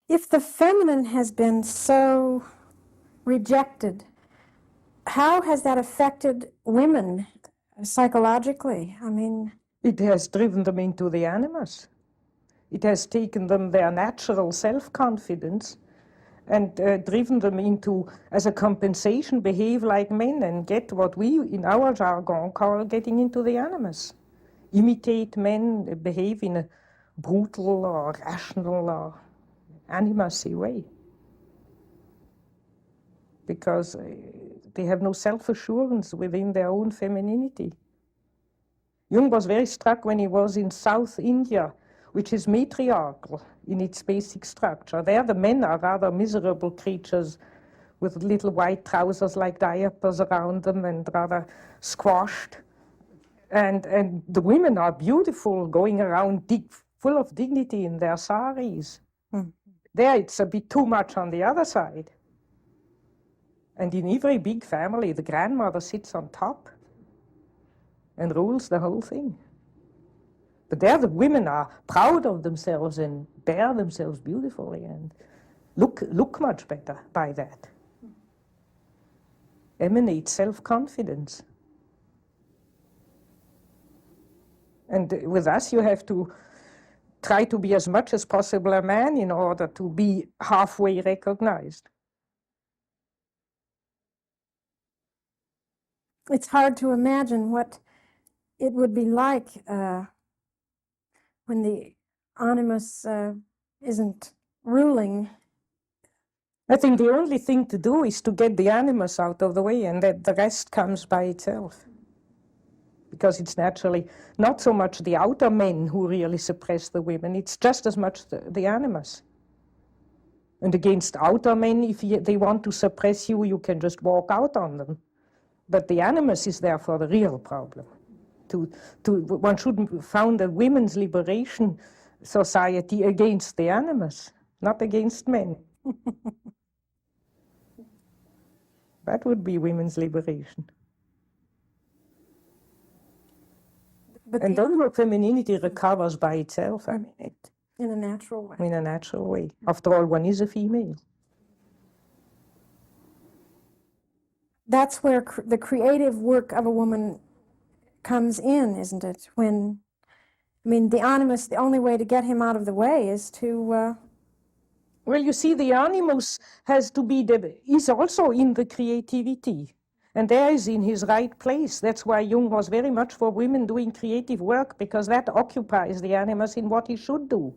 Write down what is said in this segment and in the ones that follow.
If the feminine has been so rejected, how has that affected women psychologically? I mean, it has driven them into the animus. It has taken them their natural self-confidence and driven them into, as a compensation, behave like men and get what we, in our jargon, call getting into the animus. Imitate men, behave in a brutal or rational or animusy way. Because they have no self-assurance within their own femininity. Jung was very struck when he was in South India, which is matriarchal in its basic structure. There the men are rather miserable creatures with little white trousers like diapers around them and rather squashed. And the women are beautiful, going around full of dignity in their saris. There it's a bit too much on the other side. And in every big family, the grandmother sits on top and rules the whole thing. But there the women are proud of themselves and bear themselves beautifully and look much better by that. Emanate self-confidence. And with us you have to try to be as much as possible a man in order to be halfway recognized. It's hard to imagine what it would be like when the animus isn't ruling. I think the only thing to do is to get the animus out of the way, and that the rest comes by itself. Because it's naturally not so much the outer men who really suppress the women, it's just as much the animus. And against outer men, if they want to suppress you, you can just walk out on them. But the animus is therefore the real problem. One shouldn't found a women's liberation society against the animus, not against men. That would be women's liberation. And then her femininity recovers by itself, I mean, in a natural way. In a natural way. After all, one is a female. That's where the creative work of a woman comes in, isn't it? When, I mean, the animus, the only way to get him out of the way is to... Well, you see, the animus has to be, is also in the creativity. And there is in his right place. That's why Jung was very much for women doing creative work, because that occupies the animus in what he should do,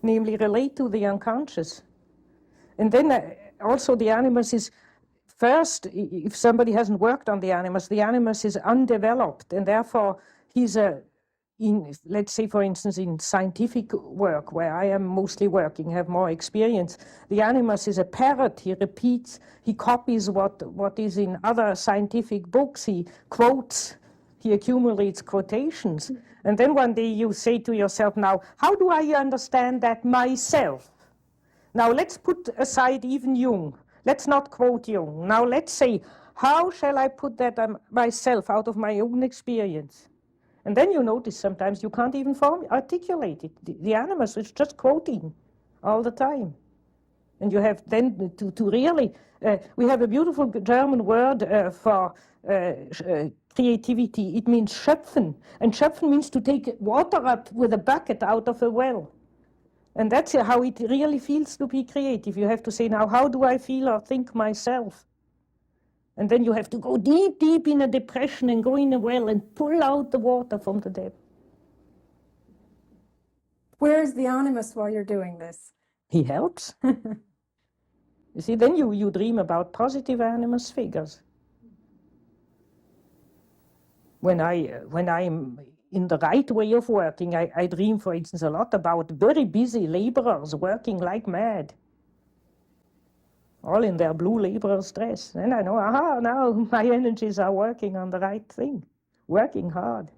namely relate to the unconscious. And then also the animus is, first, if somebody hasn't worked on the animus is undeveloped, and therefore he's let's say, for instance, in scientific work, where I am mostly working, have more experience, the animus is a parrot. He repeats, he copies what is in other scientific books, he quotes, he accumulates quotations. And then one day you say to yourself, now, how do I understand that myself? Now let's put aside even Jung. Let's not quote Jung. Now let's say, how shall I put that myself out of my own experience? And then you notice sometimes you can't even articulate it. The animus is just quoting all the time. And you have then to really, we have a beautiful German word for creativity. It means schöpfen. And schöpfen means to take water up with a bucket out of a well. And that's how it really feels to be creative. You have to say, now, how do I feel or think myself? And then you have to go deep, deep in a depression and go in a well and pull out the water from the depth. Where's the animus while you're doing this? He helps. You see, then you dream about positive animus figures. When I'm in the right way of working, I dream, for instance, a lot about very busy laborers working like mad. All in their blue laborer's dress. Then I know, aha, now my energies are working on the right thing, working hard.